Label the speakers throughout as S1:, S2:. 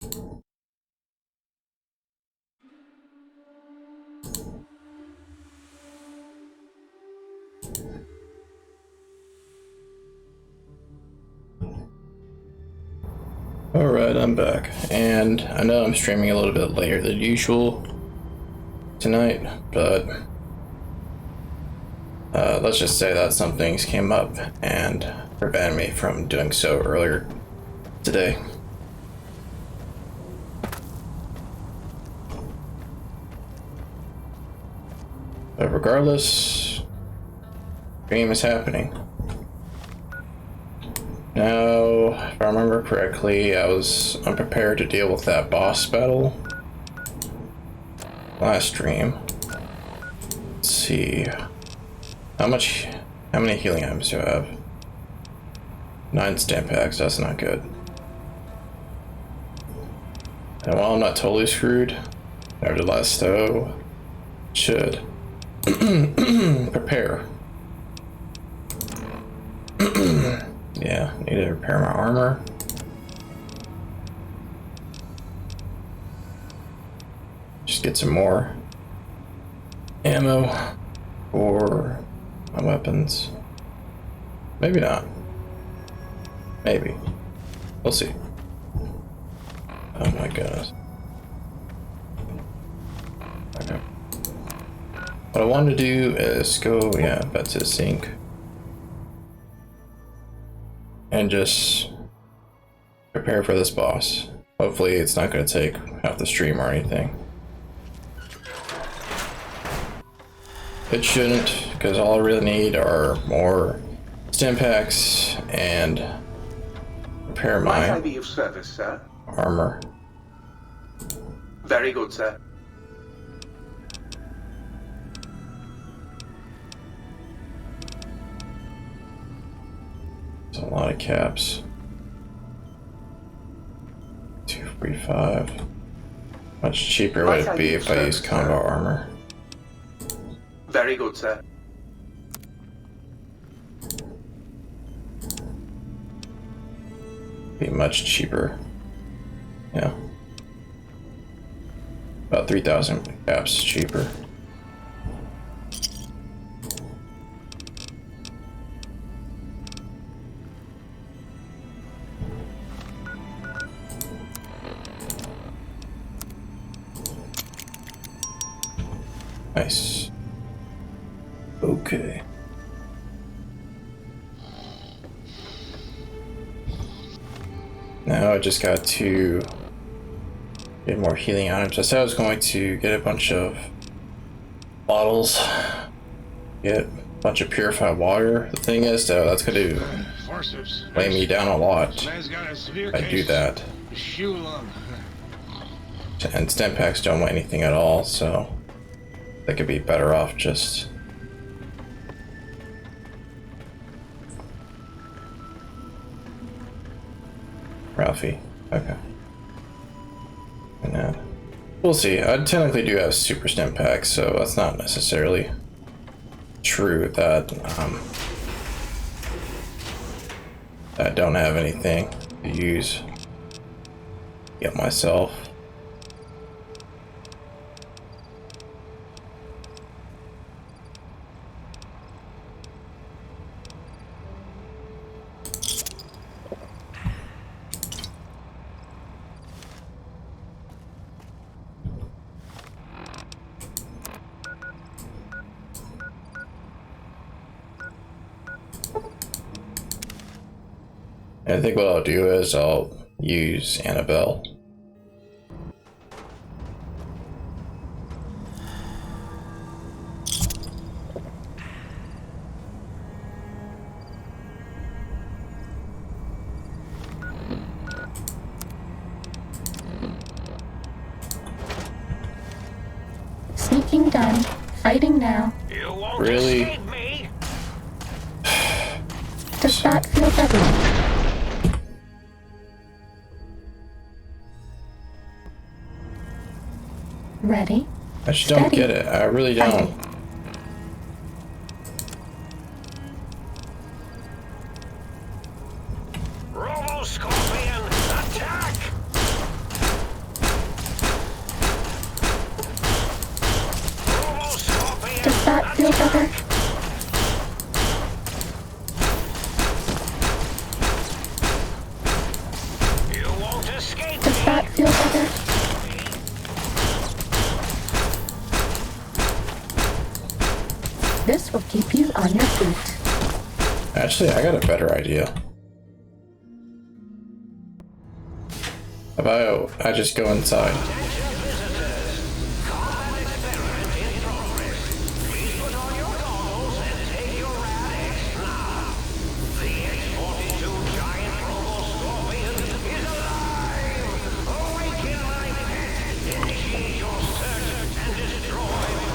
S1: Alright, I'm back, and I know I'm streaming a little bit later than usual tonight, but let's just say that some things came up and prevented me from doing so earlier today. But regardless, stream is happening. Now, if I remember correctly, I was unprepared to deal with that boss battle last stream. Let's see. How many healing items do I have? 9 stamp packs, that's not good. And while I'm not totally screwed, nevertheless though, should prepare. Yeah, need to repair my armor. Just get some more ammo for my weapons. Maybe not. Maybe. We'll see. Oh my goodness. Okay. What I want to do is go, back to the sink. And just prepare for this boss. Hopefully it's not going to take half the stream or anything. It shouldn't, because all I really need are more stim packs and repair my
S2: Might I be of service, sir?
S1: armor.
S2: Very good, sir.
S1: It's a lot of caps. 245. Much cheaper would it be if I used combat armor?
S2: Very good, sir.
S1: Be much cheaper. Yeah. About 3,000 caps cheaper. Nice. Okay. Now I just got to get more healing items. I said I was going to get a bunch of bottles, get a bunch of purified water. The thing is, though, that's going to weigh me down a lot. I do that. And stim packs don't weigh anything at all, so they could be better off just Ralphie. Okay. And then we'll see. I technically do have super stim packs, so that's not necessarily true that I don't have anything to use yet myself. I think what I'll do is I'll use Annabelle.
S3: Sneaking done. Fighting now.
S4: You won't
S1: Really?
S4: escape me.
S3: Does that feel better? Ready?
S1: I just don't get it. I really don't.
S4: Robo Scorpion, attack!
S3: feel better?
S4: You won't escape
S3: Does that feel better? This will keep you on your feet.
S1: Actually, I got a better idea. How about I just go inside?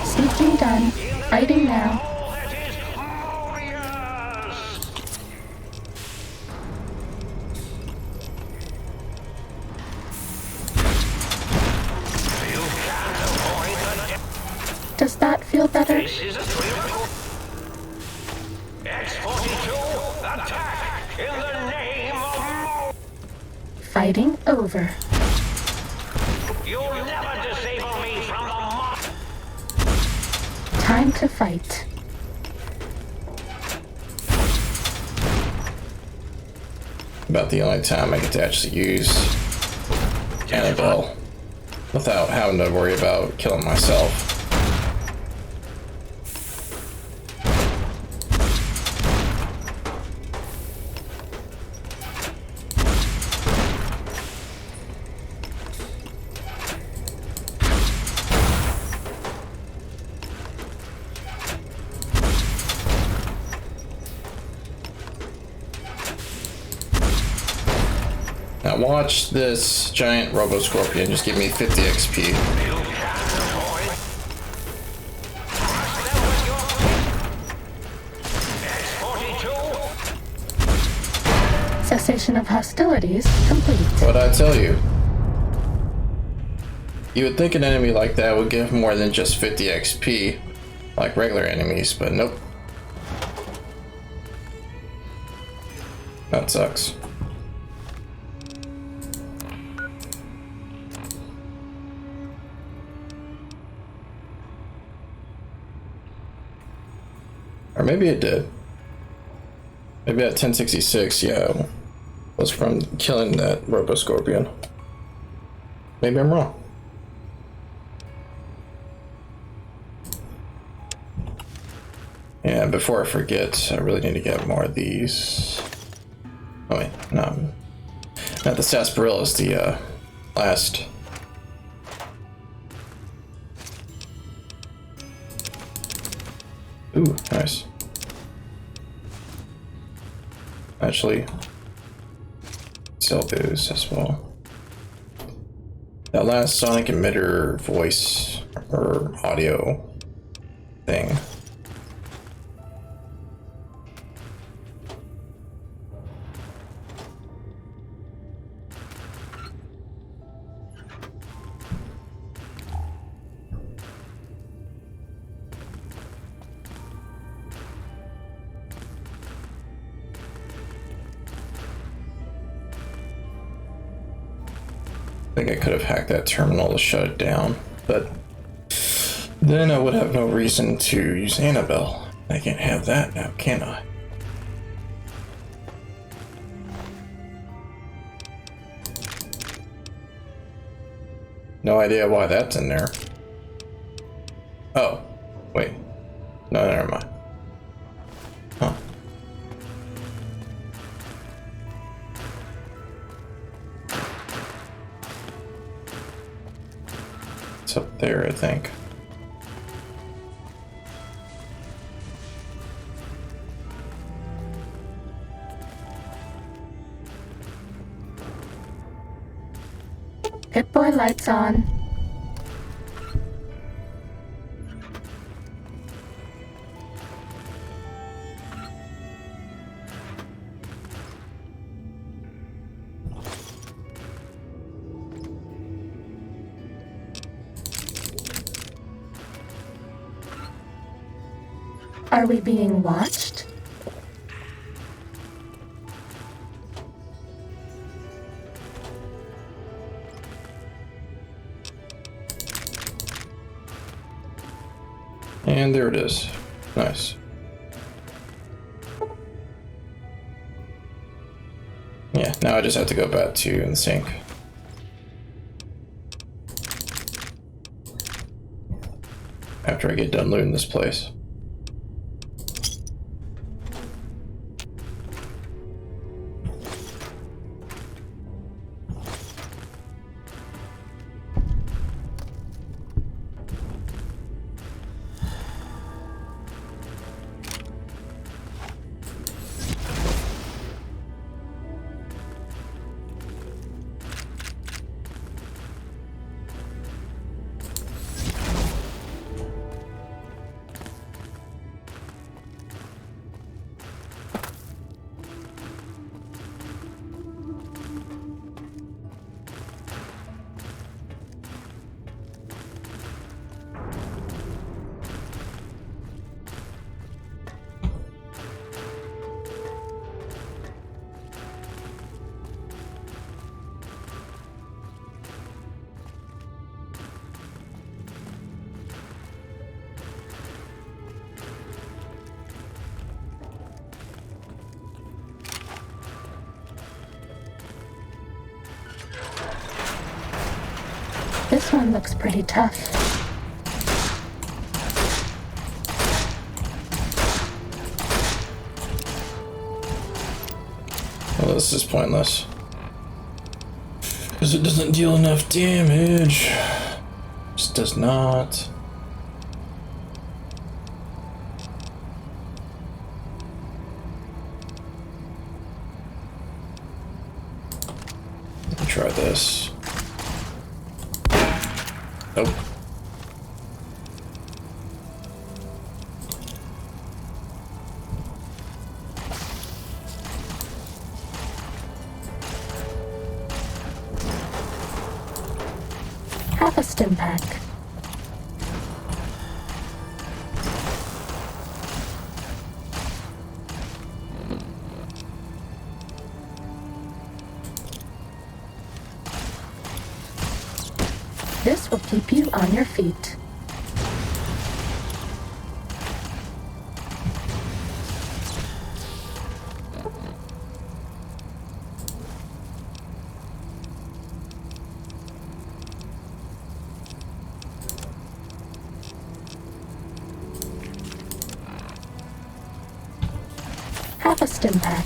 S3: Sneaking done. Fighting now. Does that feel better?
S4: X-42, attack in the name of...
S3: Fighting over.
S4: You'll never disable me from the mob.
S3: Time to fight.
S1: About the only time I get to actually use Annabelle without having to worry about killing myself. Now watch this giant Robo-Scorpion just give me 50 XP.
S3: Cessation of hostilities complete.
S1: What'd I tell you? You would think an enemy like that would give more than just 50 XP, like regular enemies, but nope. That sucks. Or maybe it did. Maybe at 1066, yeah, was from killing that Robo-Scorpion. Maybe I'm wrong. Yeah, before I forget, I really need to get more of these. Oh wait, no. Not the sarsaparillas, the last. Ooh, nice. Actually, sell those as well. That last sonic emitter voice or audio thing. I think I could have hacked that terminal to shut it down, but then I would have no reason to use Annabelle. I can't have that now, can I? No idea why that's in there. Oh, wait. No, never mind. Huh. It's up there, I think.
S3: Pip-Boy lights on. Are we being watched?
S1: And there it is. Nice. Yeah, now I just have to go back to the sink. After I get done looting this place.
S3: This one looks pretty tough.
S1: Well, this is pointless. Because it doesn't deal enough damage. Just does not. Let me try this. Nope.
S3: Half a stim pack. This will keep you on your feet. Half a stim pack.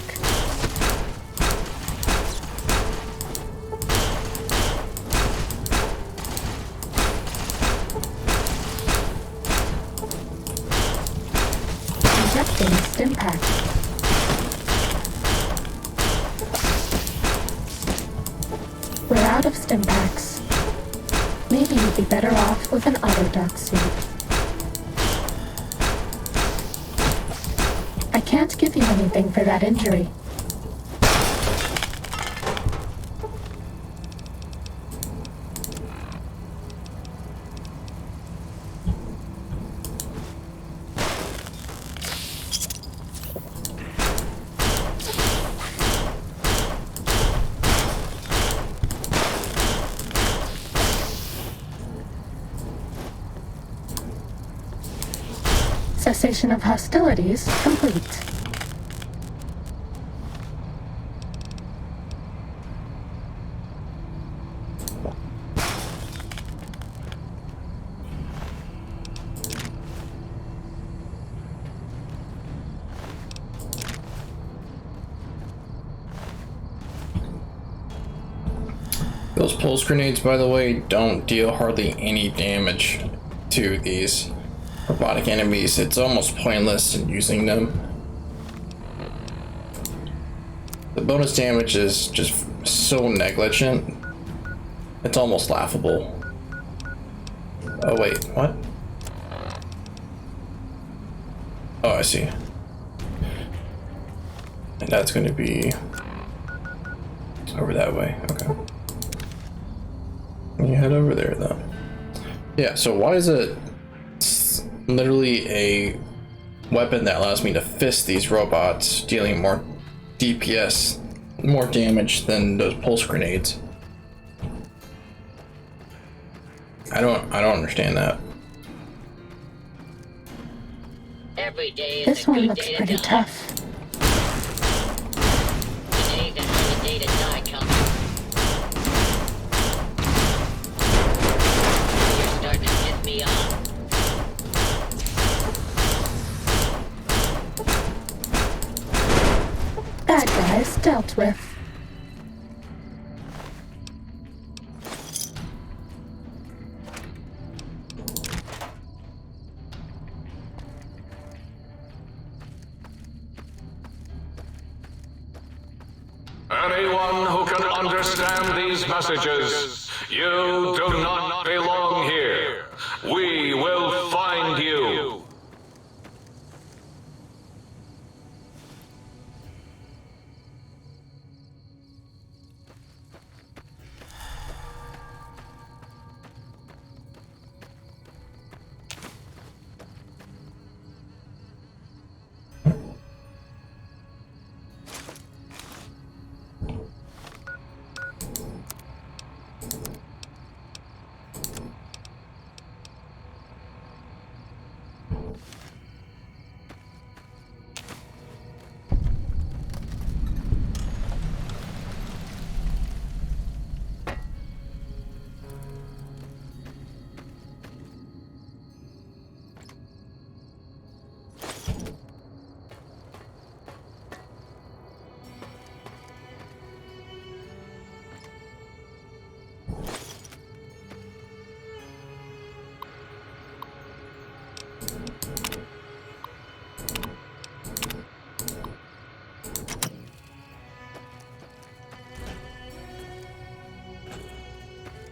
S3: Injecting stim pack. We're out of stim packs. Maybe you'd be better off with an auto-dock suit. I can't give you anything for that injury. Cessation of hostilities complete.
S1: Those pulse grenades, by the way, don't deal hardly any damage to these robotic enemies. It's almost pointless in using them. The bonus damage is just so negligent. It's almost laughable. Oh wait, what? Oh, I see. And that's going to be over that way. Okay. You head over there then. Yeah, so why is it literally a weapon that allows me to fist these robots, dealing more DPS, more damage than those pulse grenades? I don't understand that.
S5: Every day is
S3: This
S5: a
S3: one
S5: good
S3: looks
S5: day to
S3: pretty
S5: die.
S3: tough.
S5: Today's another day to die coming. You're starting to piss me off.
S3: Bad guys dealt with.
S6: Anyone who can understand these messages, you do not belong here. We will find you.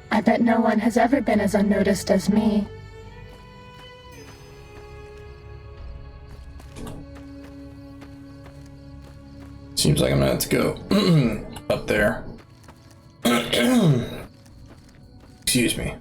S3: I bet no one has ever been as unnoticed as me.
S1: Seems like I'm gonna have to go up there. Excuse me.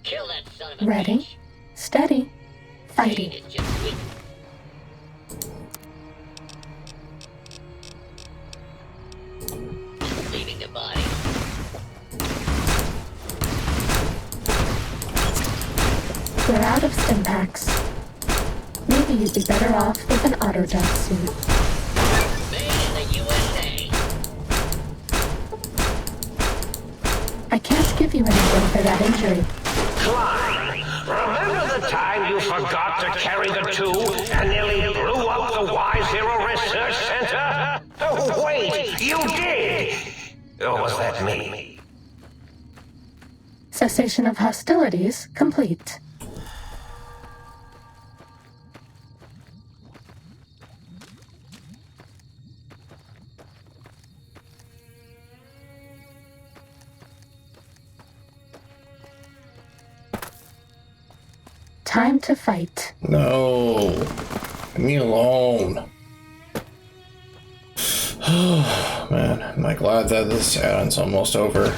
S5: Kill that son of a
S3: Ready,
S5: bitch.
S3: steady, fighting.
S5: It's just weak. Leaving the body.
S3: We're out of stim packs. Maybe you'd be better off with an autodeath suit.
S5: Made in the USA.
S3: I can't give you anything for that injury.
S4: Klein, remember the time you forgot to carry the tube and nearly blew up the Y-Zero Research Center? Oh, wait, you did! Or was that me?
S3: Cessation of hostilities complete. Time to fight.
S1: No. Leave me alone. Man, am I glad that this add-on's almost over.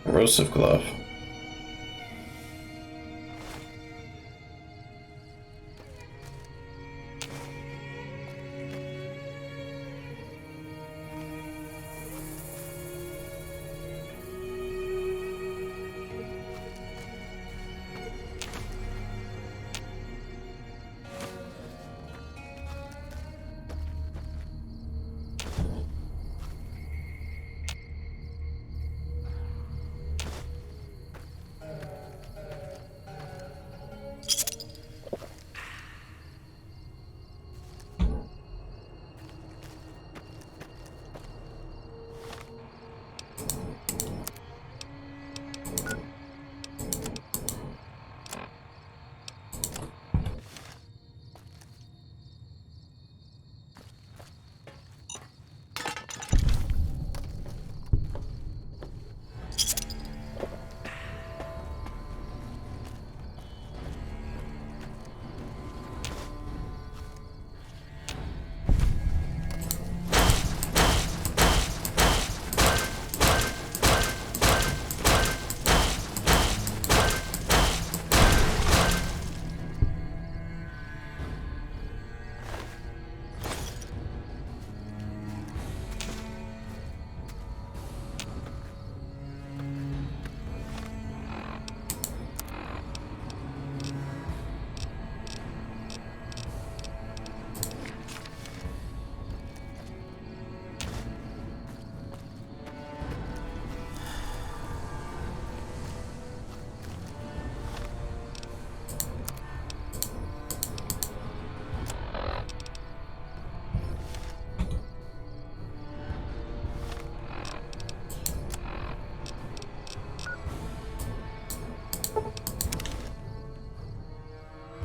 S1: Corrosive glove.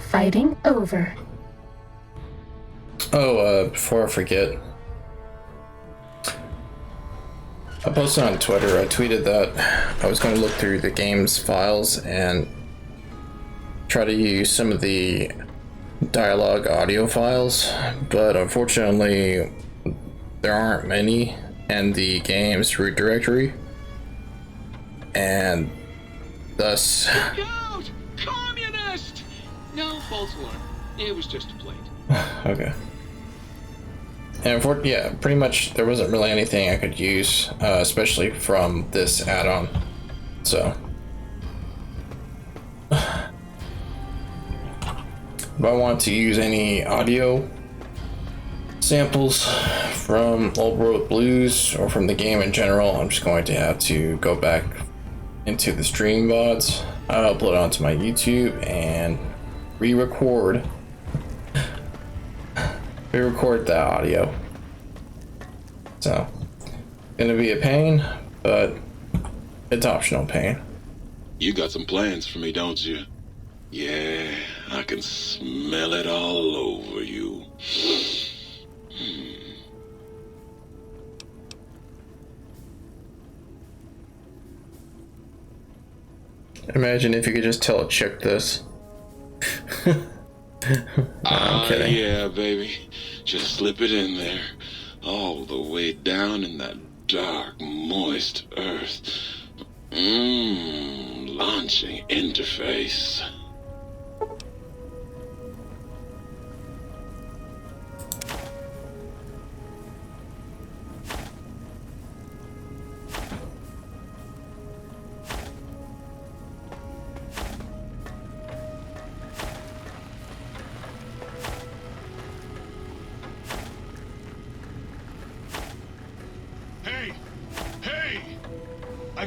S3: Fighting over.
S1: Oh, before I forget, I posted on Twitter, I tweeted that I was going to look through the game's files and try to use some of the dialogue audio files, but unfortunately there aren't many in the game's root directory, and thus...
S7: Look out! Communist! No, false alarm. It was just a plate.
S1: Okay. And yeah, pretty much there wasn't really anything I could use, especially from this add-on. So, if I want to use any audio samples from Old World Blues or from the game in general, I'm just going to have to go back into the stream VODs, upload it onto my YouTube, and re-record the audio. So, gonna be a pain, but it's optional pain.
S8: You got some plans for me, don't you? Yeah, I can smell it all over you.
S1: Imagine if you could just tell a chick this. I'm kidding.
S8: Yeah, baby. Just slip it in there. All the way down in that dark, moist earth. Launching interface.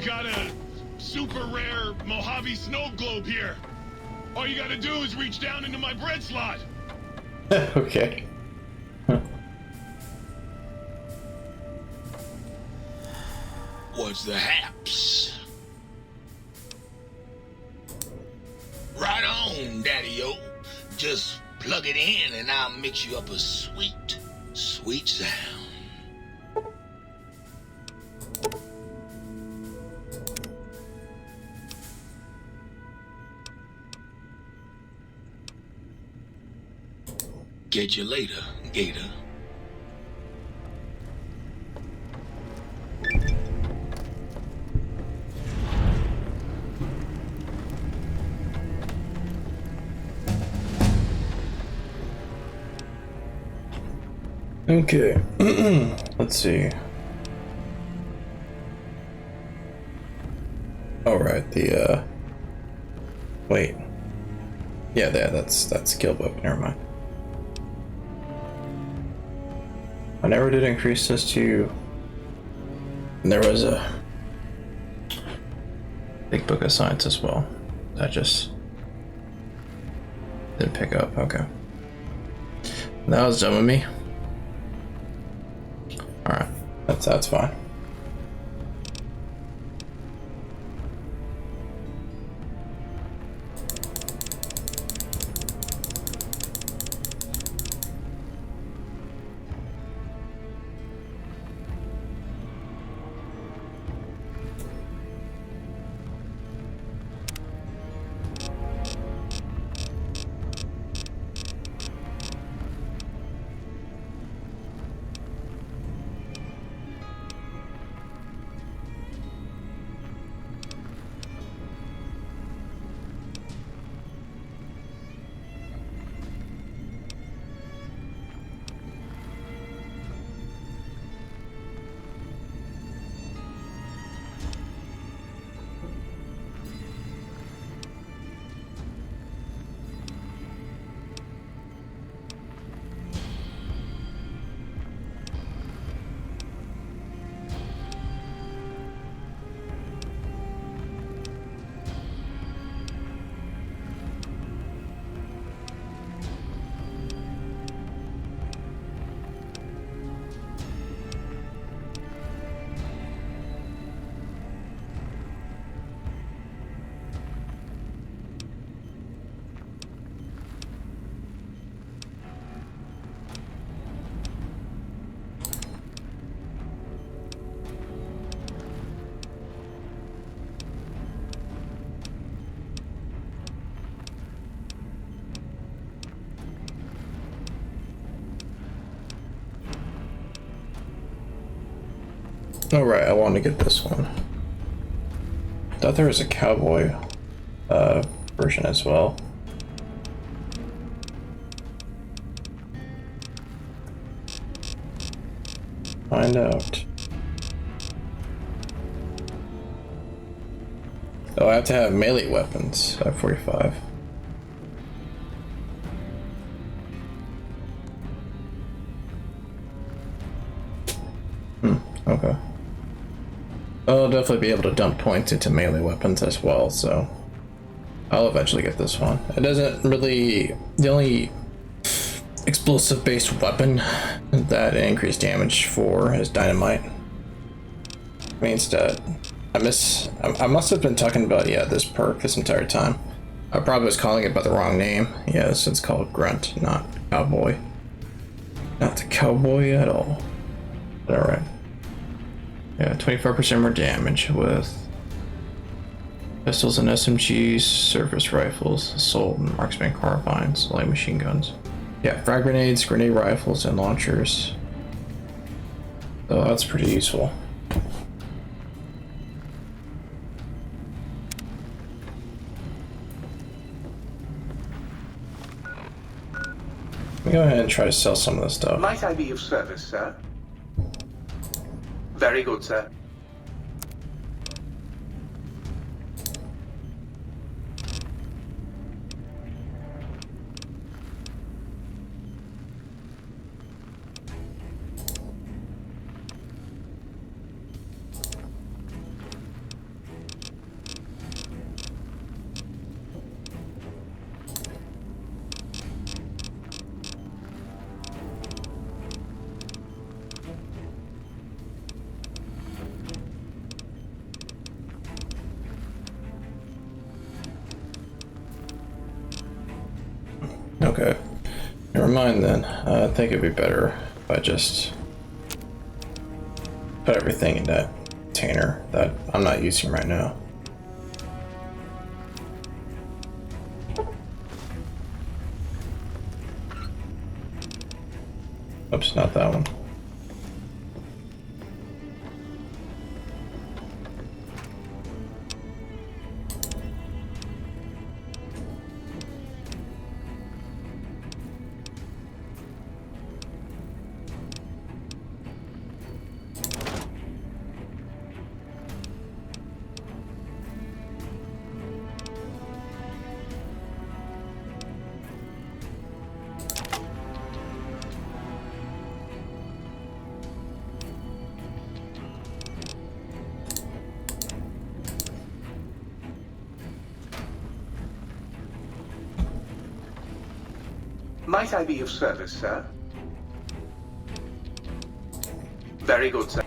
S9: got a super rare Mojave snow globe here. All you gotta do is reach down into my bread slot.
S1: Okay.
S10: What's the haps? Right on, Daddy-o. Just plug it in and I'll mix you up a sweet, sweet sound. Catch you later, Gator.
S1: Okay. Let's see. All right. Wait. Yeah, that's skill book. Never mind. I never did increase this to. And there was a big book of science as well. That just didn't pick up. Okay. That was dumb of me. All right, that's fine. All right, I want to get this one. Thought there was a cowboy version as well. Find out. Oh, I have to have melee weapons at 45. Okay. I'll definitely be able to dump points into melee weapons as well, so I'll eventually get this one. It doesn't really... The only explosive-based weapon that increased damage for is dynamite. Means that I must have been talking about, yeah, this perk this entire time. I probably was calling it by the wrong name. Yes, it's called Grunt, not Cowboy. Not the Cowboy at all. But alright. Yeah, 24% more damage with pistols and SMGs, service rifles, assault and marksman carbines, light machine guns. Yeah, frag grenades, grenade rifles, and launchers. So that's pretty useful. Let me go ahead and try to sell some of this stuff.
S2: Might I be of service, sir? Very good, sir.
S1: Okay. Never mind then. I think it'd be better if I just put everything in that container that I'm not using right now. Oops, not that one.
S2: Might I be of service, sir? Very good, sir.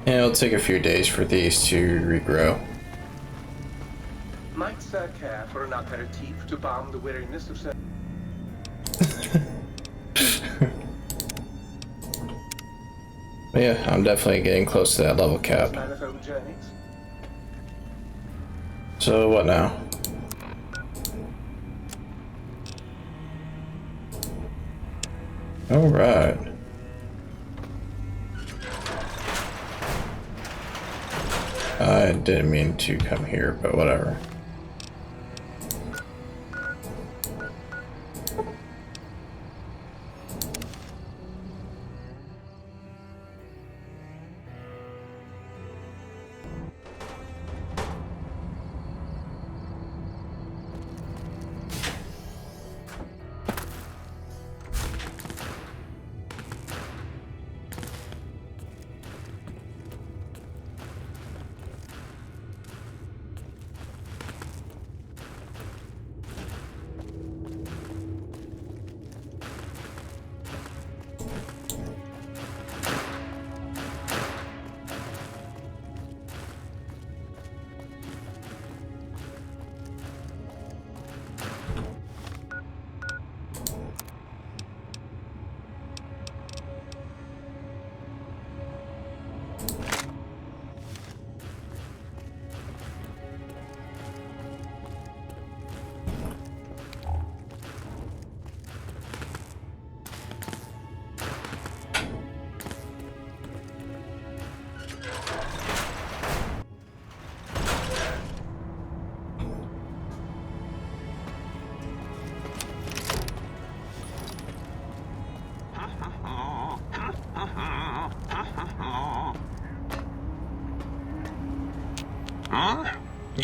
S1: And it'll take a few days for these to regrow.
S2: Might sir care for an aperitif to balm the weariness of sir?
S1: But yeah, I'm definitely getting close to that level cap.
S2: Manifold journeys?
S1: So what now? All right. I didn't mean to come here, but whatever.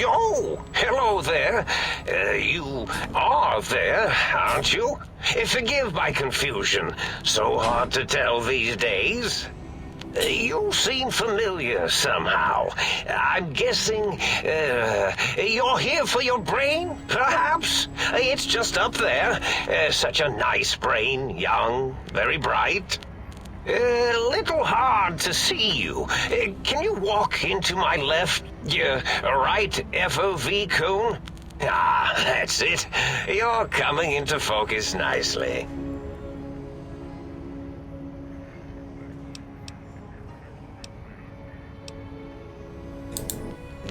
S4: Oh, hello there. You are there, aren't you? Forgive my confusion. So hard to tell these days. You seem familiar somehow. I'm guessing you're here for your brain, perhaps? It's just up there. Such a nice brain, young, very bright. Little hard to see you. Can you walk into my left, right FOV cone? Ah, that's it. You're coming into focus nicely.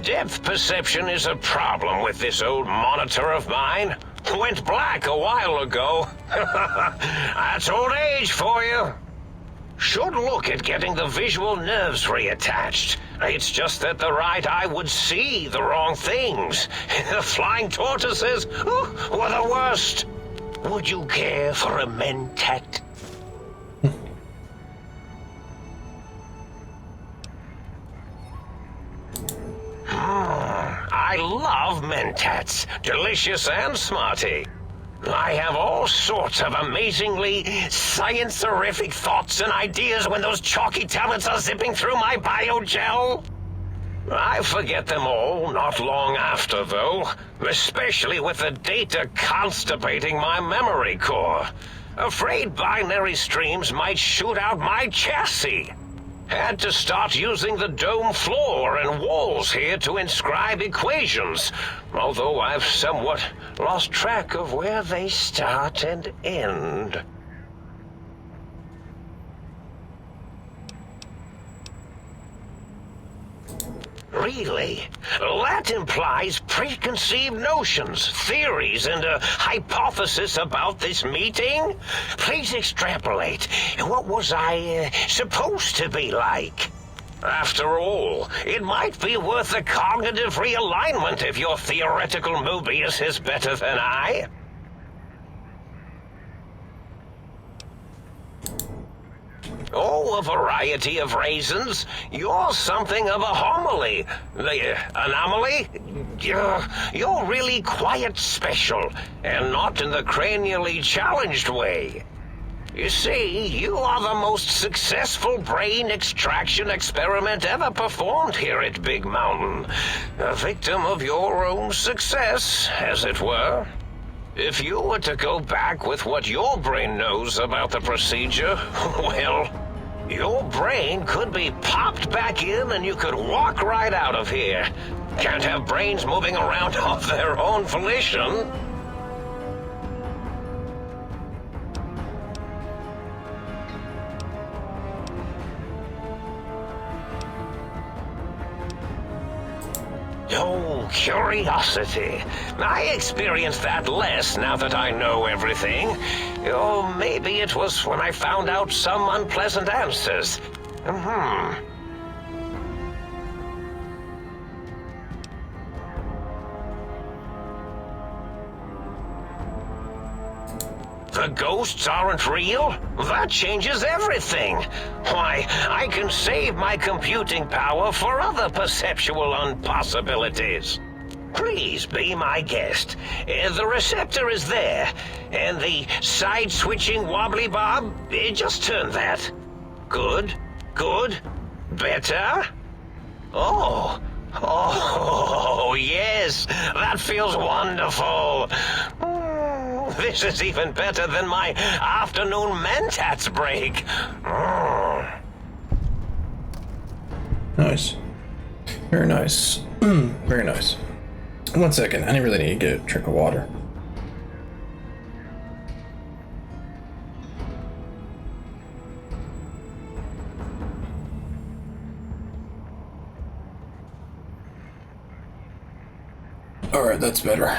S4: Depth perception is a problem with this old monitor of mine. Went black a while ago. That's old age for you. Should look at getting the visual nerves reattached. It's just that the right eye would see the wrong things. The flying tortoises were the worst. Would you care for a mentat? I love mentats. Delicious and smarty. I have all sorts of amazingly science-erific thoughts and ideas when those chalky tablets are zipping through my biogel. I forget them all not long after, though, especially with the data constipating my memory core. Afraid binary streams might shoot out my chassis. Had to start using the dome floor and walls here to inscribe equations, although I've somewhat lost track of where they start and end. Really? That implies preconceived notions, theories, and a hypothesis about this meeting? Please extrapolate. What was I supposed to be like? After all, it might be worth a cognitive realignment if your theoretical Mobius is better than I. Oh, a variety of reasons. You're something of a homily. Anomaly? You're really quite special, and not in the cranially challenged way. You see, you are the most successful brain extraction experiment ever performed here at Big Mountain. A victim of your own success, as it were. If you were to go back with what your brain knows about the procedure, well, your brain could be popped back in and you could walk right out of here. Can't have brains moving around of their own volition. Oh, curiosity. I experience that less now that I know everything. Oh, maybe it was when I found out some unpleasant answers. The ghosts aren't real? That changes everything. Why, I can save my computing power for other perceptual impossibilities. Please be my guest. The receptor is there, and the side-switching wobbly bob, just turn that. Good, good, better. Oh, yes, that feels wonderful. This is even better than my afternoon mentats break.
S1: Nice. Very nice. Very nice. 1 second, I really need to get a drink of water. Alright, that's better.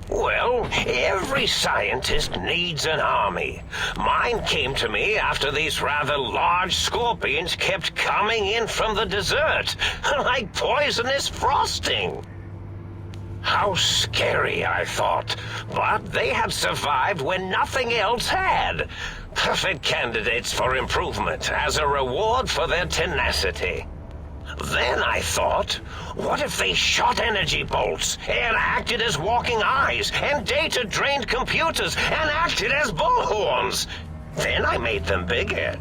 S4: Well, every scientist needs an army. Mine came to me after these rather large scorpions kept coming in from the desert, like poisonous frosting. How scary, I thought, but they had survived when nothing else had. Perfect candidates for improvement as a reward for their tenacity. Then I thought, what if they shot energy bolts and acted as walking eyes and data-drained computers and acted as bullhorns? Then I made them bigger.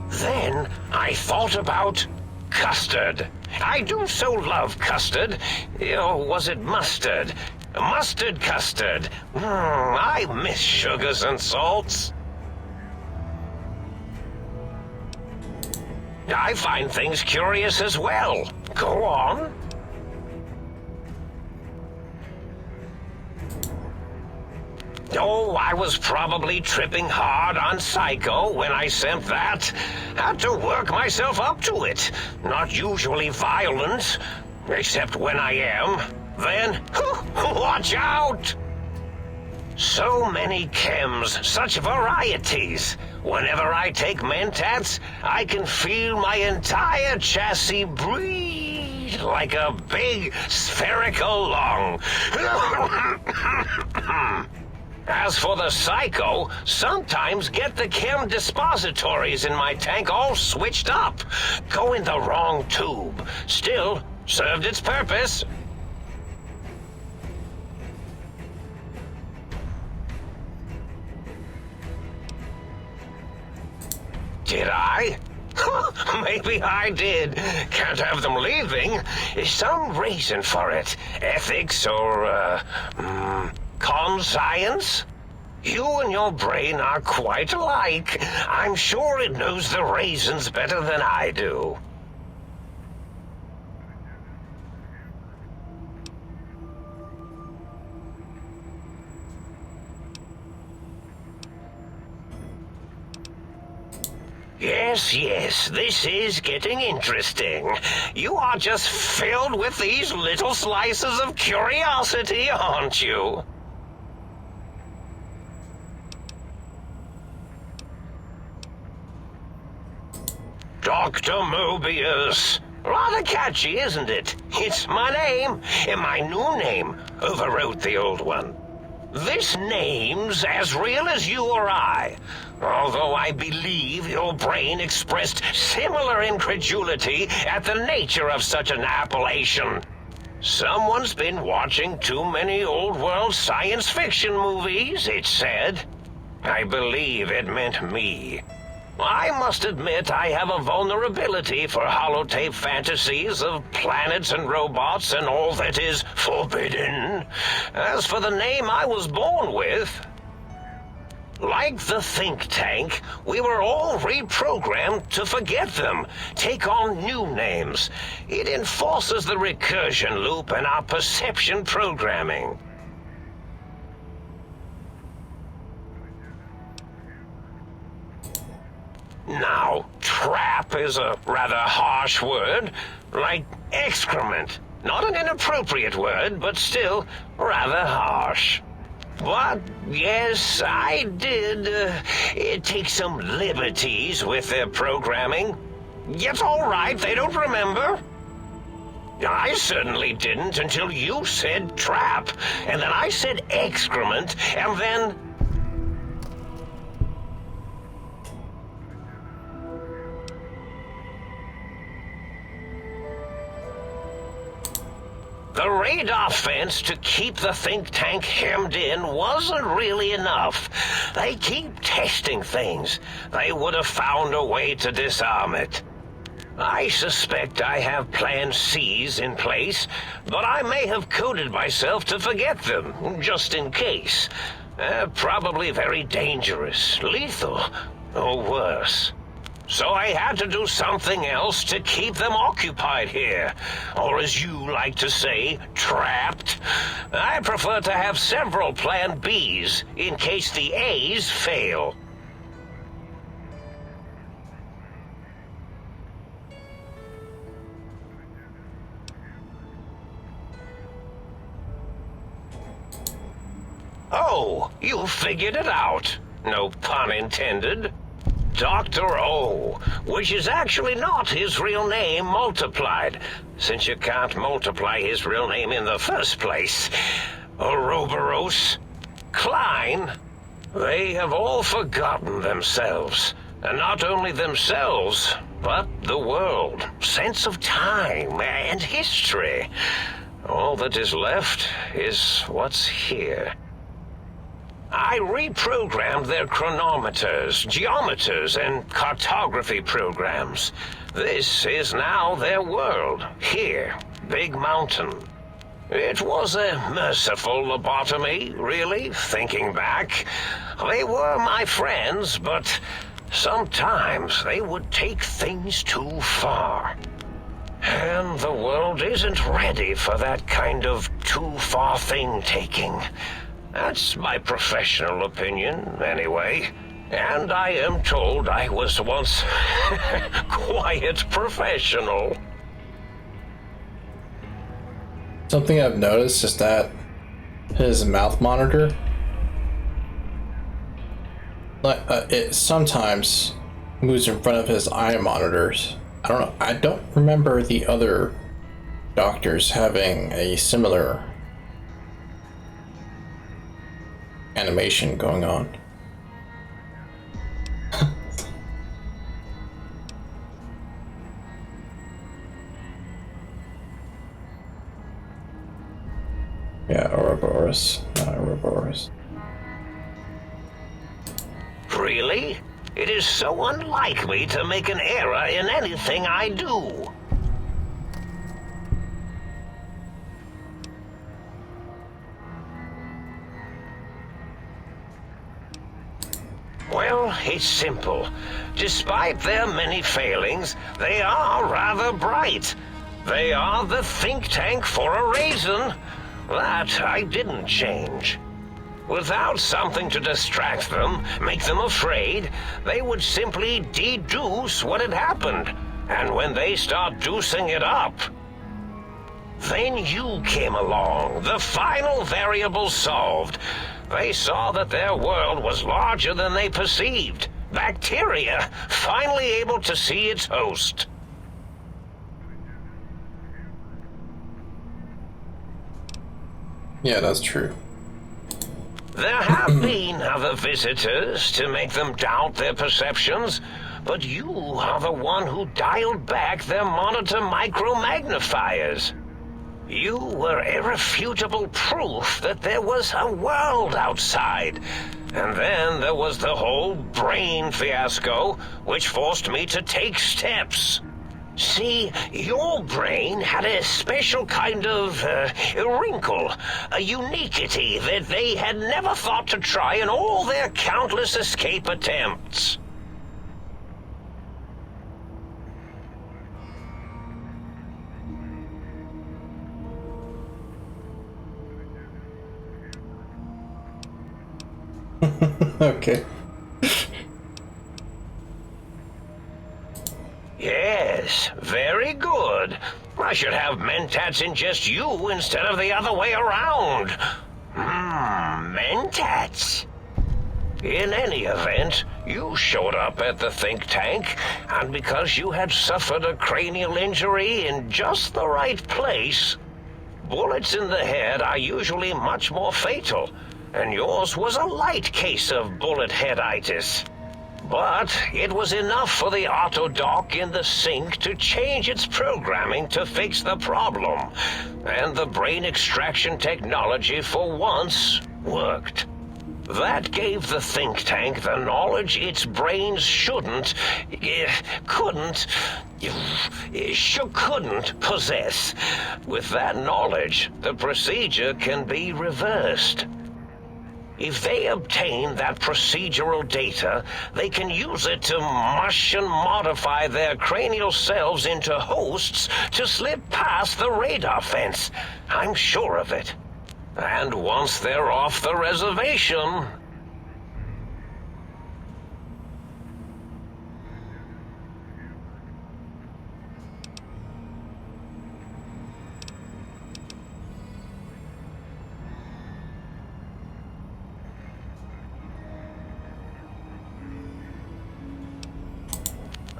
S4: Then I thought about custard. I do so love custard. Or was it mustard? Mustard custard. I miss sugars and salts. I find things curious as well. Go on. Oh, I was probably tripping hard on Psycho when I sent that. Had to work myself up to it. Not usually violent, except when I am. Then, watch out! So many chems, such varieties. Whenever I take Mentats, I can feel my entire chassis breathe like a big spherical lung. As for the Psycho, sometimes get the chem dispositories in my tank all switched up. Go in the wrong tube. Still, served its purpose. Did I? Maybe I did. Can't have them leaving. Some reason for it. Ethics or, conscience? You and your brain are quite alike. I'm sure it knows the raisins better than I do. Yes, this is getting interesting. You are just filled with these little slices of curiosity, aren't you? Dr. Mobius. Rather catchy, isn't it? It's my name, and my new name overwrote the old one. This name's as real as you or I, although I believe your brain expressed similar incredulity at the nature of such an appellation. Someone's been watching too many old-world science fiction movies, it said. I believe it meant me. I must admit I have a vulnerability for holotape fantasies of planets and robots and all that is forbidden. As for the name I was born with, like the think tank, we were all reprogrammed to forget them, take on new names. It enforces the recursion loop in our perception programming. Now, trap is a rather harsh word, like excrement. Not an inappropriate word, but still rather harsh. But, yes, I did take some liberties with their programming. It's all right, they don't remember. I certainly didn't until you said trap, and then I said excrement, and then... The radar fence to keep the think tank hemmed in wasn't really enough. They keep testing things. They would have found a way to disarm it. I suspect I have Plan C's in place, but I may have coded myself to forget them, just in case. Probably very dangerous, lethal, or worse. So I had to do something else to keep them occupied here. Or as you like to say, trapped. I prefer to have several Plan Bs in case the A's fail. Oh, you figured it out. No pun intended. Dr. O, which is actually not his real name multiplied, since you can't multiply his real name in the first place. Ouroboros, Klein, they have all forgotten themselves. And not only themselves, but the world, sense of time and history. All that is left is what's here. I reprogrammed their chronometers, geometers, and cartography programs. This is now their world, here, Big Mountain. It was a merciful lobotomy, really, thinking back. They were my friends, but sometimes they would take things too far. And the world isn't ready for that kind of too-far thing-taking. That's my professional opinion, anyway. And I am told I was once quite professional.
S1: Something I've noticed is that his mouth monitor, it sometimes moves in front of his eye monitors. I don't know. I don't remember the other doctors having a similar animation going on. Yeah, Ouroboros, not Ouroboros.
S4: Really? It is so unlike me to make an error in anything I do. Well, it's simple. Despite their many failings, they are rather bright. They are the think tank for a reason. That I didn't change. Without something to distract them, make them afraid, they would simply deduce what had happened. And when they start deucing it up, then you came along, the final variable solved. They saw that their world was larger than they perceived. Bacteria, finally able to see its host.
S1: Yeah, that's true.
S4: There have been other visitors to make them doubt their perceptions, but you are the one who dialed back their monitor micromagnifiers. You were irrefutable proof that there was a world outside. And then there was the whole brain fiasco, which forced me to take steps. See, your brain had a special kind of wrinkle, a uniquity that they had never thought to try in all their countless escape attempts.
S1: Okay.
S4: Yes, very good. I should have mentats in just you instead of the other way around. Mentats. In any event, you showed up at the think tank, and because you had suffered a cranial injury in just the right place, bullets in the head are usually much more fatal, and yours was a light case of bullet headitis. But it was enough for the autodoc in the sink to change its programming to fix the problem. And the brain extraction technology for once worked. That gave the think tank the knowledge its brains couldn't possess. With that knowledge, the procedure can be reversed. If they obtain that procedural data, they can use it to mush and modify their cranial cells into hosts to slip past the radar fence. I'm sure of it. And once they're off the reservation...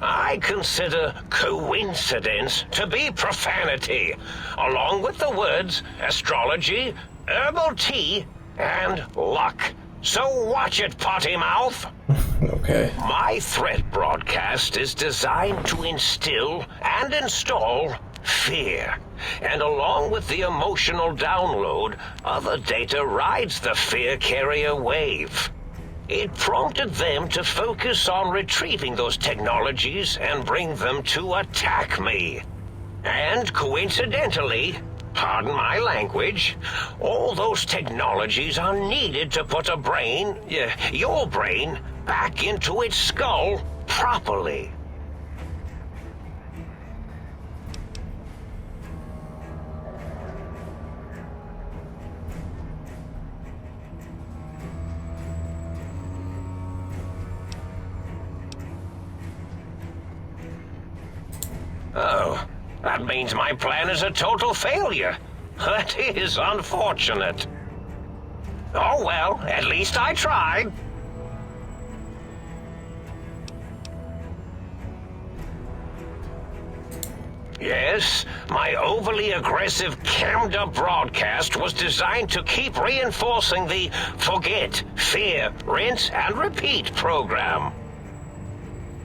S4: I consider coincidence to be profanity, along with the words astrology, herbal tea, and luck. So watch it, potty mouth.
S1: Okay.
S4: My threat broadcast is designed to instill and install fear. And along with the emotional download, other data rides the fear carrier wave. It prompted them to focus on retrieving those technologies and bring them to attack me. And coincidentally, Pardon my language. All those technologies are needed to put a brain, your brain, back into its skull properly. Oh, that means my plan is a total failure. That is unfortunate. Oh well, at least I tried. Yes, my overly aggressive cammed-up broadcast was designed to keep reinforcing the forget, fear, rinse, and repeat program.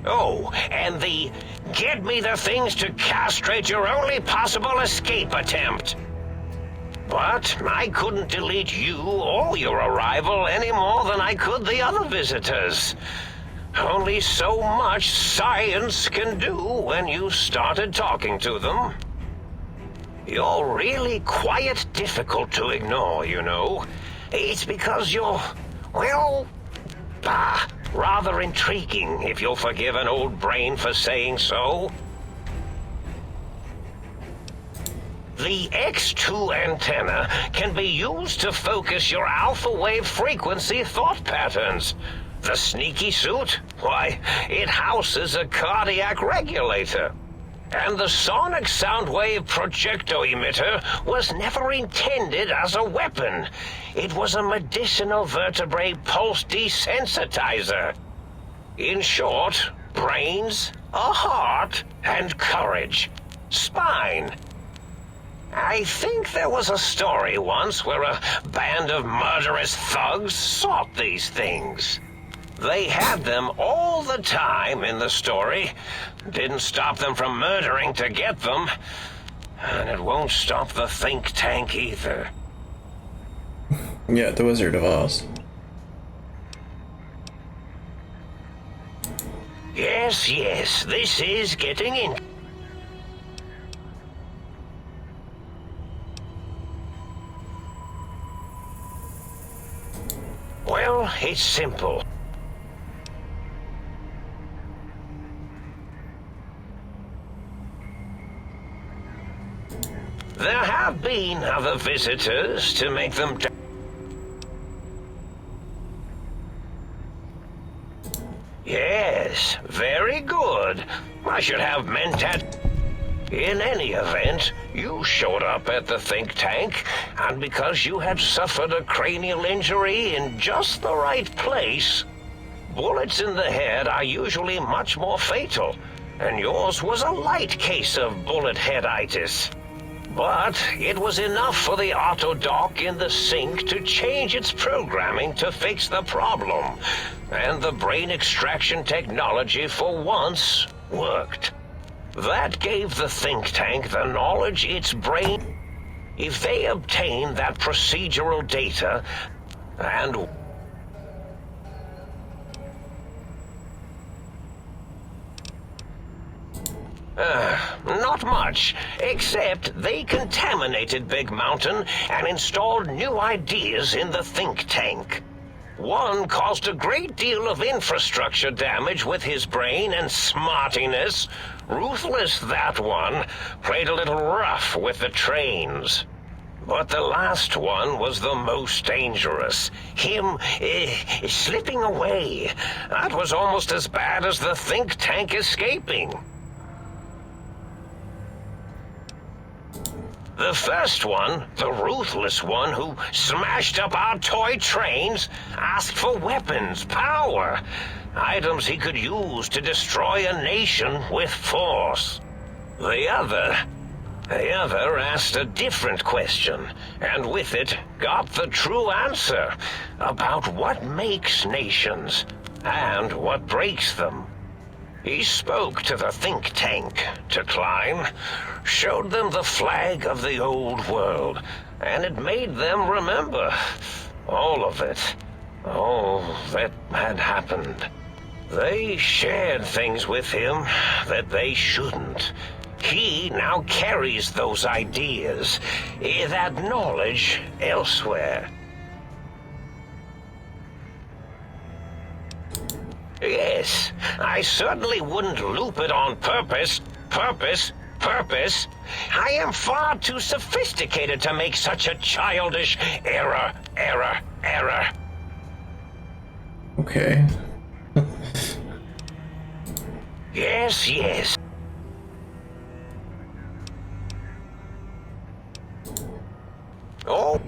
S4: Oh, and the get me the things to castrate your only possible escape attempt. But I couldn't delete you or your arrival any more than I could the other visitors. Only so much science can do when you started talking to them. You're really quite difficult to ignore, you know. It's because you're, well, rather intriguing, if you'll forgive an old brain for saying so. The X2 antenna can be used to focus your alpha wave frequency thought patterns. The sneaky suit? Why, it houses a cardiac regulator. And the sonic sound wave projecto emitter was never intended as a weapon. It was a medicinal vertebrae pulse desensitizer. In short, brains, a heart, and courage. Spine. I think there was a story once where a band of murderous thugs sought these things. They had them all the time in the story. Didn't stop them from murdering to get them. And it won't stop the think tank either.
S1: Yeah, the Wizard of Oz.
S4: Yes, this is getting in. Well, it's simple. There have been other visitors to make them... Yes, very good. I should have meant that... In any event, you showed up at the think tank, and because you had suffered a cranial injury in just the right place, bullets in the head are usually much more fatal, and yours was a light case of bullet headitis. But it was enough for the autodoc in the sink to change its programming to fix the problem, and the brain extraction technology for once worked. That gave the think tank the knowledge its brain... If they obtained that procedural data, and... Not much, except they contaminated Big Mountain and installed new ideas in the think tank. One caused a great deal of infrastructure damage with his brain and smartiness. Ruthless, that one. Played a little rough with the trains. But the last one was the most dangerous. Him, slipping away. That was almost as bad as the think tank escaping. The first one, the ruthless one who smashed up our toy trains, asked for weapons, power, items he could use to destroy a nation with force. The other asked a different question, and with it got the true answer about what makes nations and what breaks them. He spoke to the think tank, to Klein, showed them the flag of the old world, and it made them remember all of it, all that had happened. They shared things with him that they shouldn't. He now carries those ideas, that knowledge, elsewhere. Yes, I certainly wouldn't loop it on purpose. I am far too sophisticated to make such a childish error.
S1: Okay.
S4: Yes. Oh.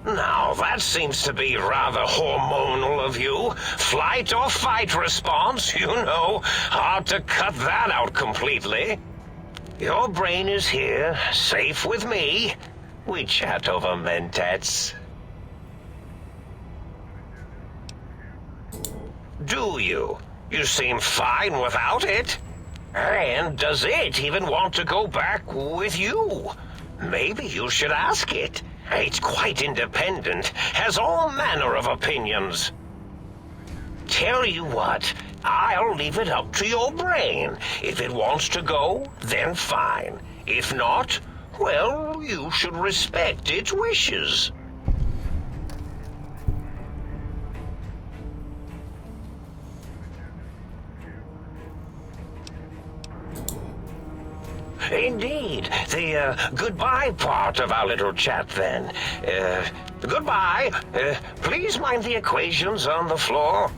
S4: Now, that seems to be rather hormonal of you. Flight or fight response, you know. Hard to cut that out completely. Your brain is here, safe with me. We chat over mentats. Do you? You seem fine without it. And does it even want to go back with you? Maybe you should ask it. It's quite independent, has all manner of opinions. Tell you what, I'll leave it up to your brain. If it wants to go, then fine. If not, well, you should respect its wishes. Indeed. The goodbye part of our little chat, then. Goodbye. Please mind the equations on the floor.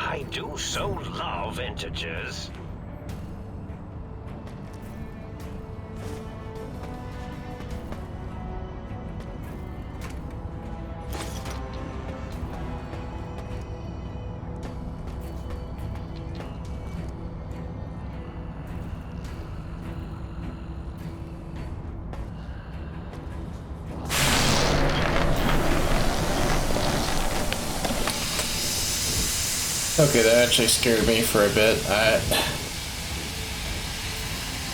S4: I do so love integers.
S1: Okay, that actually scared me for a bit. I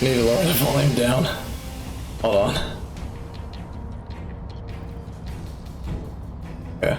S1: need to lower the volume down. Hold on. Okay.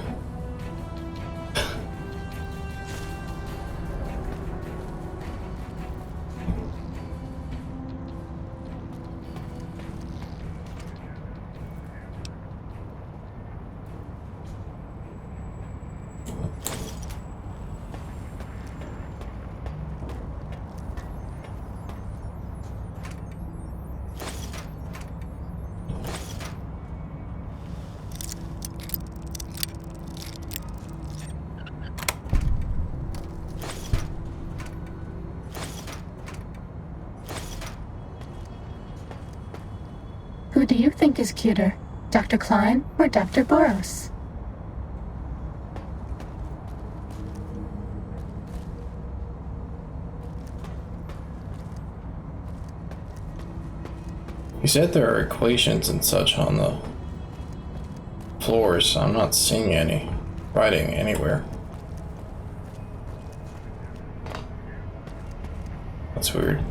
S3: Who do you think is cuter, Dr. Klein or Dr. Boros?
S1: You said there are equations and such on the floors. I'm not seeing any writing anywhere. That's weird.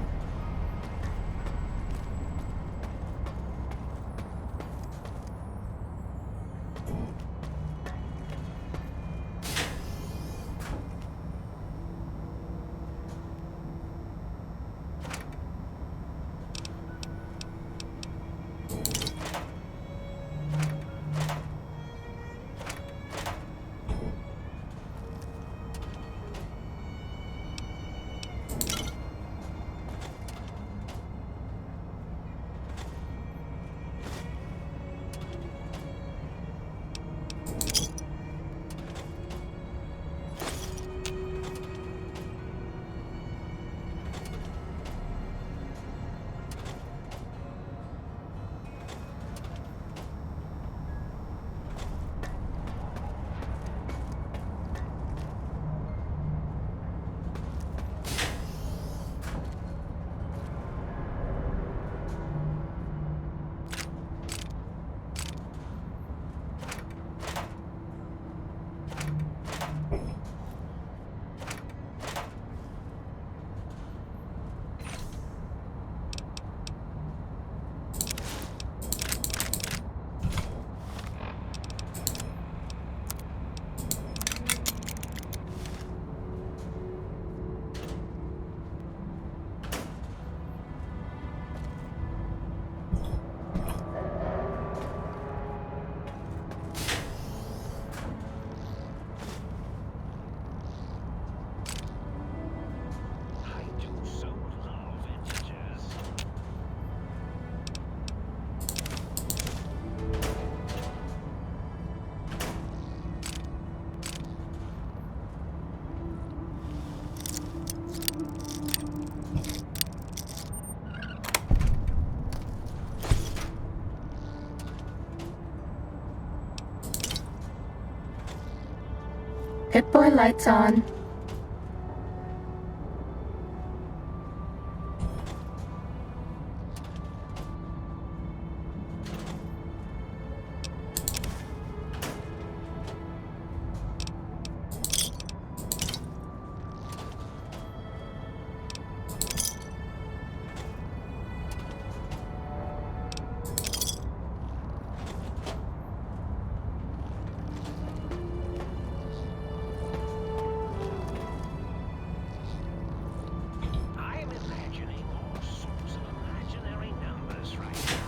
S3: Pip-Boy lights on.
S4: I'm imagining all sorts of imaginary numbers right now.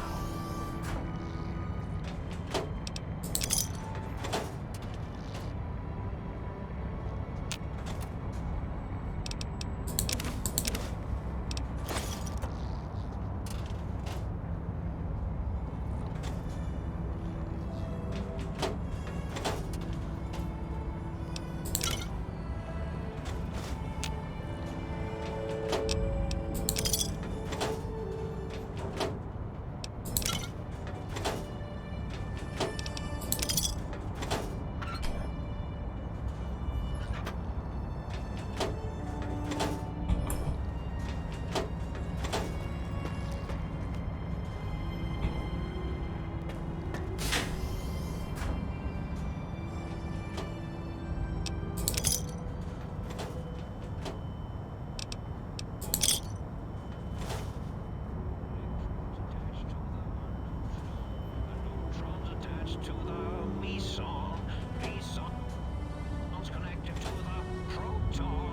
S4: Neutrons attached to the meson. Mesons connected to the proton.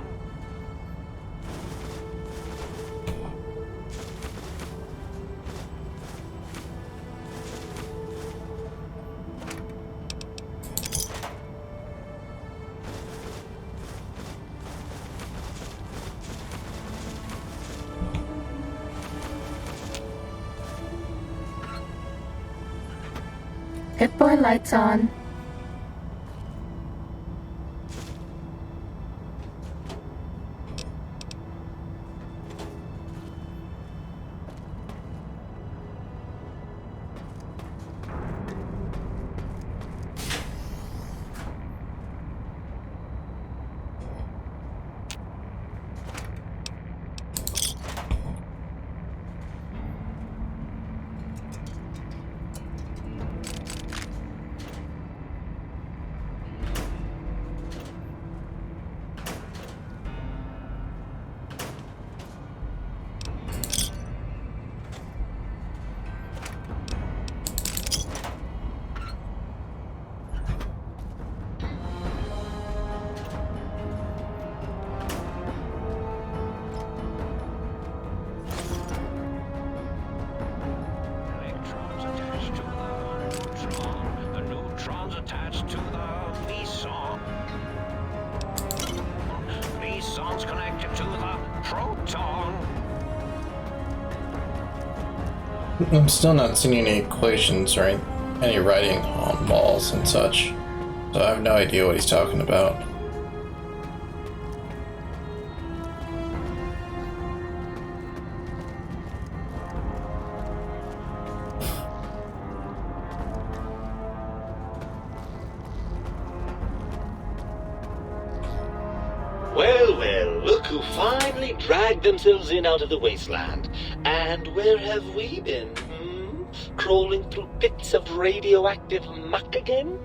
S3: Pip-Boy lights on.
S4: Electrons attached to the neutron. The neutrons attached to the meson. Mesons connected to the proton.
S1: I'm still not seeing any equations or any writing on walls and such, so I have no idea what he's talking about.
S11: Well, well, look who finally dragged themselves in out of the wasteland. And where have we been, Crawling through pits of radioactive muck again?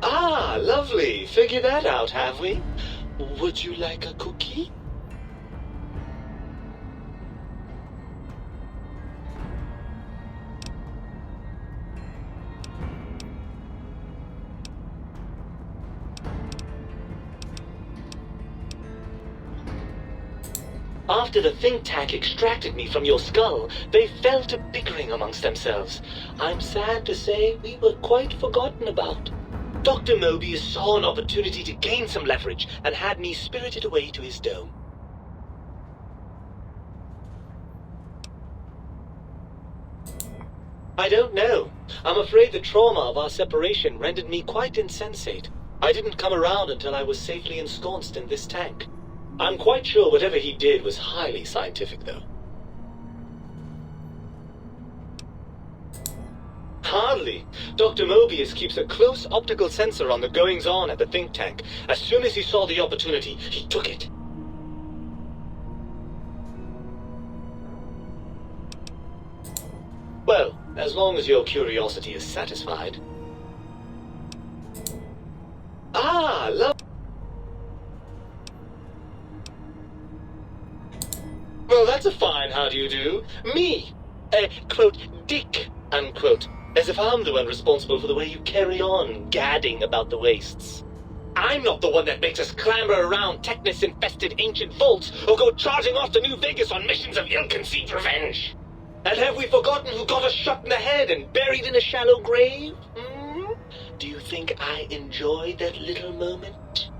S11: Ah, lovely. Figured that out, have we? Would you like a cookie? After the think tank extracted me from your skull, they fell to bickering amongst themselves. I'm sad to say we were quite forgotten about. Dr. Mobius saw an opportunity to gain some leverage and had me spirited away to his dome. I don't know. I'm afraid the trauma of our separation rendered me quite insensate. I didn't come around until I was safely ensconced in this tank. I'm quite sure whatever he did was highly scientific, though. Hardly. Dr. Mobius keeps a close optical sensor on the goings-on at the think tank. As soon as he saw the opportunity, he took it. Well, as long as your curiosity is satisfied. Ah, love. Well, that's a fine how do you do. Me, quote, dick, unquote. As if I'm the one responsible for the way you carry on gadding about the wastes. I'm not the one that makes us clamber around Technus-infested ancient vaults or go charging off to New Vegas on missions of ill-conceived revenge. And have we forgotten who got us shot in the head and buried in a shallow grave? Hmm? Do you think I enjoyed that little moment?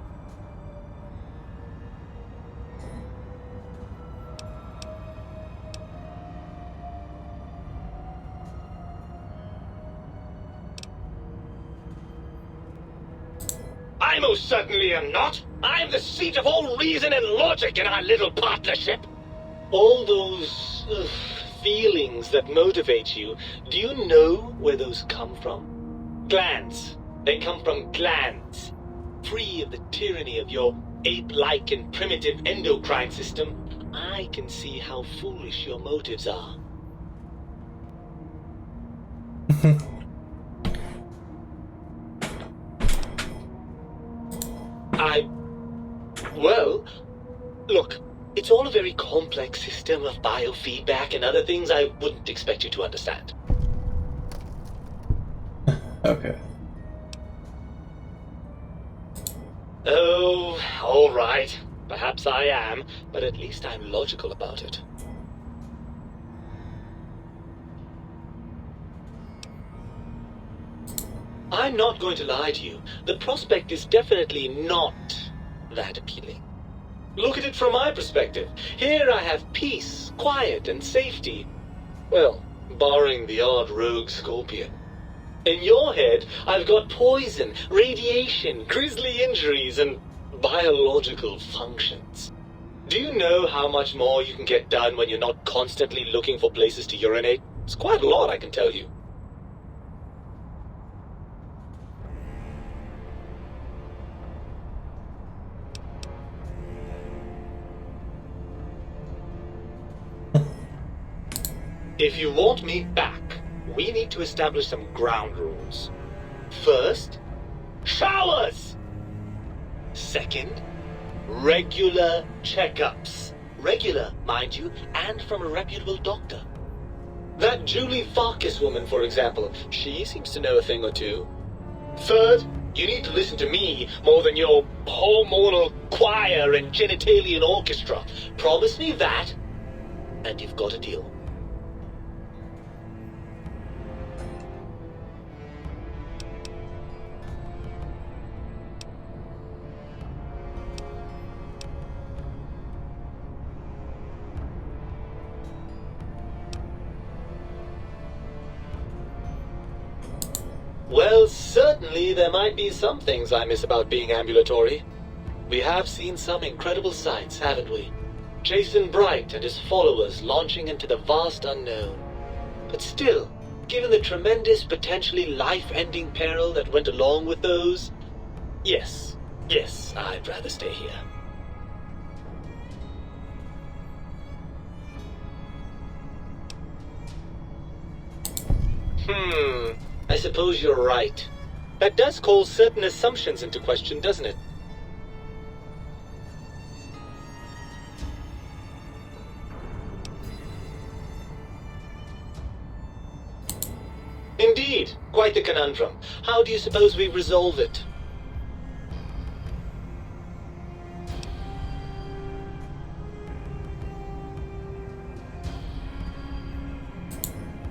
S11: I most certainly am not. I'm the seat of all reason and logic in our little partnership. All those feelings that motivate you, do you know where those come from? Glands. They come from glands. Free of the tyranny of your ape-like and primitive endocrine system, I can see how foolish your motives are. Well, look, it's all a very complex system of biofeedback and other things I wouldn't expect you to understand.
S1: Okay.
S11: Oh, all right. Perhaps I am, but at least I'm logical about it. I'm not going to lie to you. The prospect is definitely not that appealing. Look at it from my perspective. Here I have peace, quiet, and safety. Well, barring the odd rogue scorpion. In your head, I've got poison, radiation, grisly injuries, and biological functions. Do you know how much more you can get done when you're not constantly looking for places to urinate? It's quite a lot, I can tell you. If you want me back, we need to establish some ground rules. First, showers! Second, regular checkups. Regular, mind you, and from a reputable doctor. That Julie Farkas woman, for example, she seems to know a thing or two. Third, you need to listen to me more than your hormonal choir and genitalian orchestra. Promise me that, and you've got a deal. Well, certainly there might be some things I miss about being ambulatory. We have seen some incredible sights, haven't we? Jason Bright and his followers launching into the vast unknown. But still, given the tremendous, potentially life-ending peril that went along with those, yes, I'd rather stay here. I suppose you're right. That does call certain assumptions into question, doesn't it? Indeed, quite the conundrum. How do you suppose we resolve it?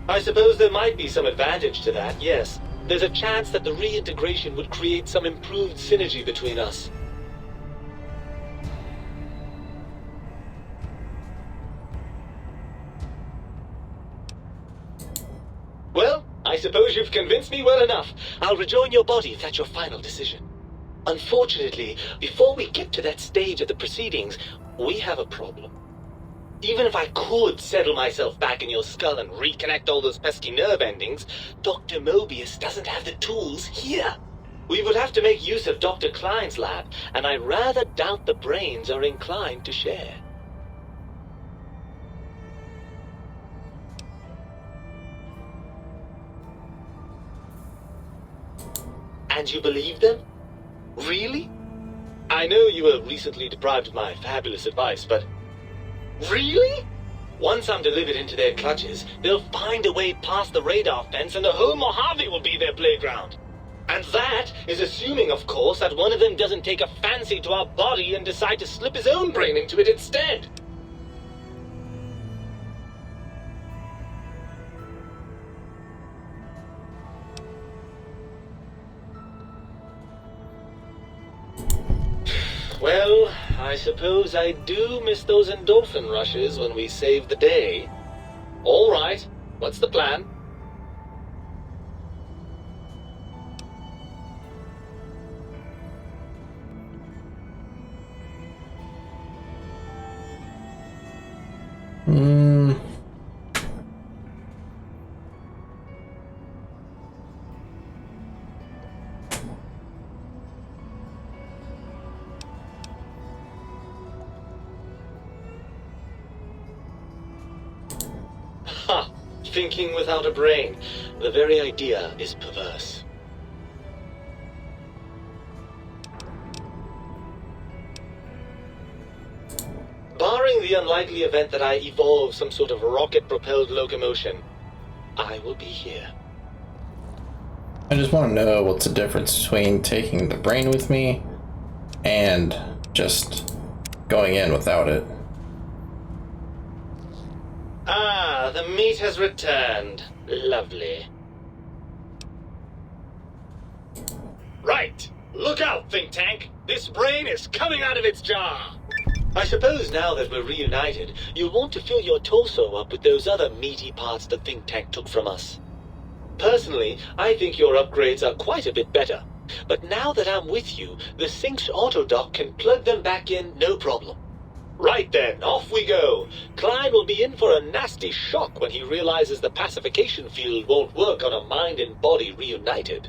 S11: I suppose there might be some advantage to that, yes. There's a chance that the reintegration would create some improved synergy between us. Well, I suppose you've convinced me well enough. I'll rejoin your body if that's your final decision. Unfortunately, before we get to that stage of the proceedings, we have a problem. Even if I could settle myself back in your skull and reconnect all those pesky nerve endings, Dr. Mobius doesn't have the tools here. We would have to make use of Dr. Klein's lab, and I rather doubt the brains are inclined to share. And you believe them? Really? I know you were recently deprived of my fabulous advice, but... Really? Once I'm delivered into their clutches, they'll find a way past the radar fence and the whole Mojave will be their playground. And that is assuming, of course, that one of them doesn't take a fancy to our body and decide to slip his own brain into it instead. Well, I suppose I do miss those endorphin rushes when we save the day. All right, what's the plan? Ha! Thinking without a brain. The very idea is perverse. Barring the unlikely event that I evolve some sort of rocket-propelled locomotion, I will be here.
S1: I just want to know what's the difference between taking the brain with me and just going in without it.
S11: Ah, the meat has returned. Lovely. Right! Look out, think tank! This brain is coming out of its jar! I suppose now that we're reunited, you'll want to fill your torso up with those other meaty parts the think tank took from us. Personally, I think your upgrades are quite a bit better. But now that I'm with you, the Sync's autodock can plug them back in no problem. Right then, off we go. Klein will be in for a nasty shock when he realizes the pacification field won't work on a mind and body reunited.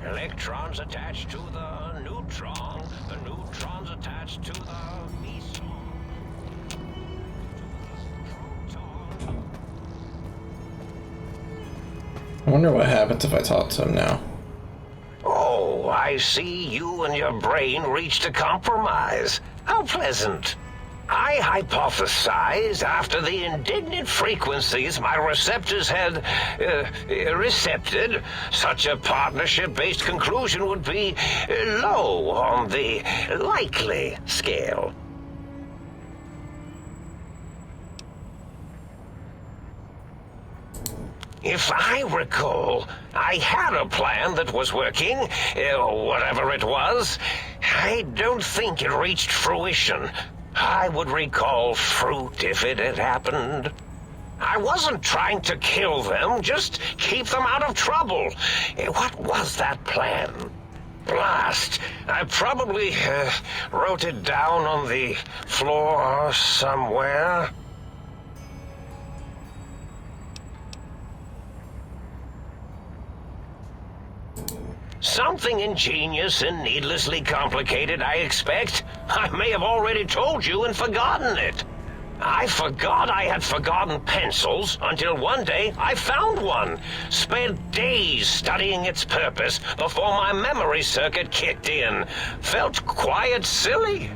S4: Electrons attached to the neutron neutrons attached to the meson.
S1: I wonder what happens if I talk to him now.
S4: Oh, I see you and your brain reached a compromise. How pleasant. I hypothesized after the indignant frequencies my receptors had recepted, such a partnership-based conclusion would be low on the likely scale. If I recall, I had a plan that was working, whatever it was. I don't think it reached fruition. I would recall fruit if it had happened. I wasn't trying to kill them, just keep them out of trouble. What was that plan? Blast. I probably wrote it down on the floor somewhere. Something ingenious and needlessly complicated, I expect. I may have already told you and forgotten it. I forgot I had forgotten pencils until one day I found one. Spent days studying its purpose before my memory circuit kicked in. Felt quite silly.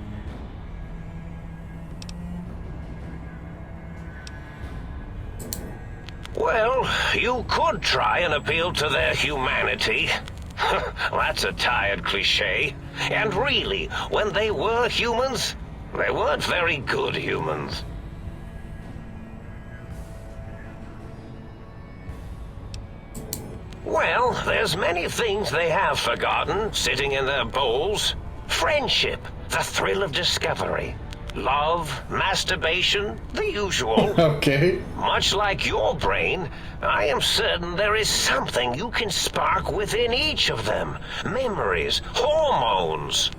S4: Well, you could try and appeal to their humanity. That's a tired cliche. And really, when they were humans, they weren't very good humans. Well, there's many things they have forgotten, sitting in their bowls. Friendship, the thrill of discovery. love, masturbation, the usual.
S1: Okay.
S4: Much like your brain, I am certain there is something you can spark within each of them. Memories, hormones.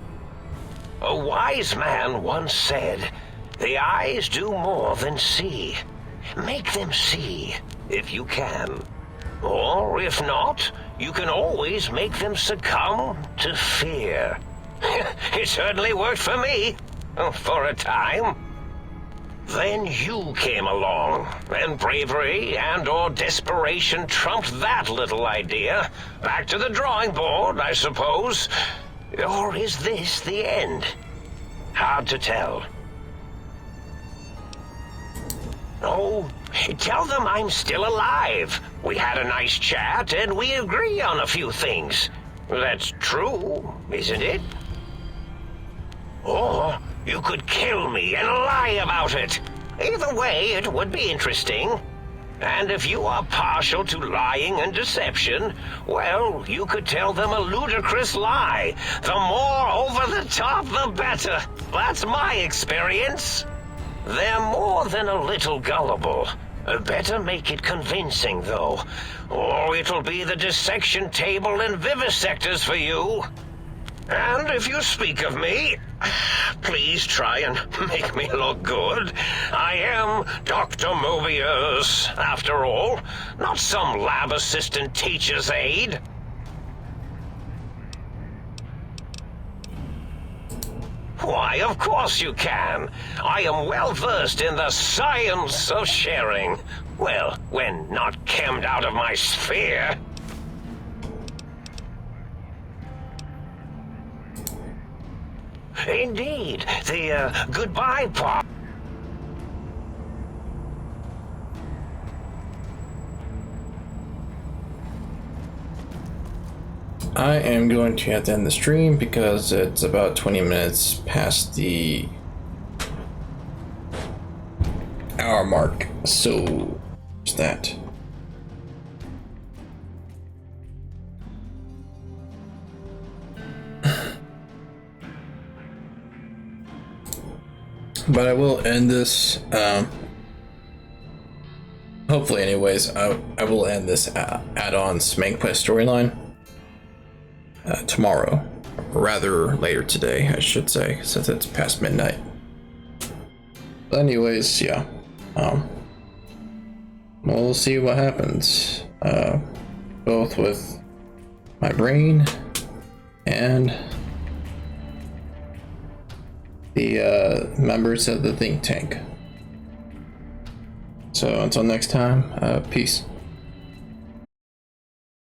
S4: A wise man once said, "The eyes do more than see. Make them see, if you can. Or, if not, you can always make them succumb to fear." It certainly worked for me, for a time. Then you came along, and bravery and/or desperation trumped that little idea. Back to the drawing board, I suppose. Or is this the end? Hard to tell. Oh, tell them I'm still alive. We had a nice chat, and we agree on a few things. That's true, isn't it? Or you could kill me and lie about it. Either way, it would be interesting. And if you are partial to lying and deception, well, you could tell them a ludicrous lie. The more over the top, the better. That's my experience. They're more than a little gullible. Better make it convincing, though, or it'll be the dissection table and vivisectors for you. And if you speak of me, please try and make me look good. I am Dr. Mobius, after all, not some lab assistant teacher's aide. Why, of course you can. I am well versed in the science of sharing. Well, when not chemmed out of my sphere. Indeed, the goodbye part.
S1: I am going to have to end the stream because it's about 20 minutes past the hour mark. So, there's that. But I will end this, hopefully anyways, I will end this add-on Smankplay storyline tomorrow, or rather later today, I should say, since it's past midnight. But anyways, yeah, we'll see what happens, both with my brain and the members of the think tank. So until next time, peace.